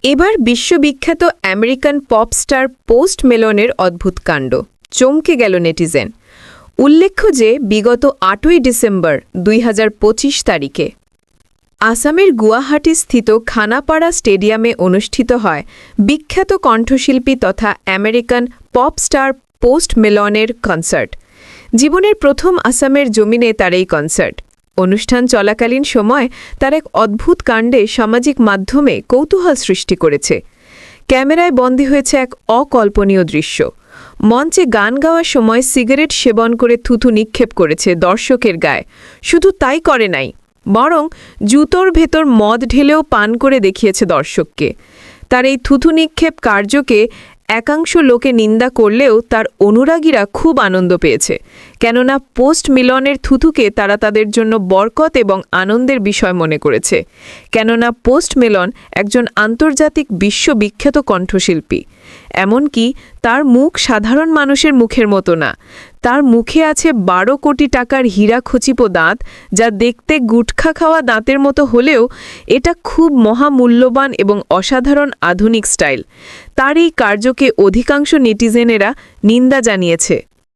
এবার বিশ্ববিখ্যাত American pop star Post মেলনের অদ্ভুত কাণ্ড চমকে গেল নেটিজেন। উল্লেখ্য যে বিগত ৮ই ডিসেম্বর ২০২৫ তারিখে আসামের গুয়াহাটিস্থিত খানাপাড়া স্টেডিয়ামে অনুষ্ঠিত হয় বিখ্যাত কণ্ঠশিল্পী তথা আমেরিকান পপ স্টার পোস্ট মেলনের কনসার্ট। জীবনের প্রথম আসামের জমিনে তার এই কনসার্ট। অনুষ্ঠান চলাকালীন সময় তার এক অদ্ভুত কাণ্ডে সামাজিক মাধ্যমে কৌতূহল সৃষ্টি করেছে। ক্যামেরায় বন্দী হয়েছে এক অকল্পনীয় দৃশ্য। মঞ্চে গান গাওয়ার সময় সিগারেট সেবন করে থুথু নিক্ষেপ করেছে দর্শকের গায়ে। শুধু তাই করে নাই, বরং জুতোর ভেতর মদ ঢেলেও পান করে দেখিয়েছে দর্শককে। তার এই থুথু নিক্ষেপ কার্যকে একাংশ লোকে নিন্দা করলেও তার অনুরাগীরা খুব আনন্দ পেয়েছে, কেননা পোস্ট মিলনের থুথুকে তারা তাদের জন্য বরকত এবং আনন্দের বিষয় মনে করেছে। কেননা পোস্ট মেলন একজন আন্তর্জাতিক বিশ্ববিখ্যাত কণ্ঠশিল্পী। এমনকি তার মুখ সাধারণ মানুষের মুখের মতো না। তার মুখে আছে ১২ কোটি টাকার হীরাখচিত দাঁত, যা দেখতে গুটখা খাওয়া দাঁতের মতো হলেও এটা খুব মহামূল্যবান এবং অসাধারণ আধুনিক স্টাইল। তার এই কার্যকে অধিকাংশ নেটিজেনেরা নিন্দা জানিয়েছে।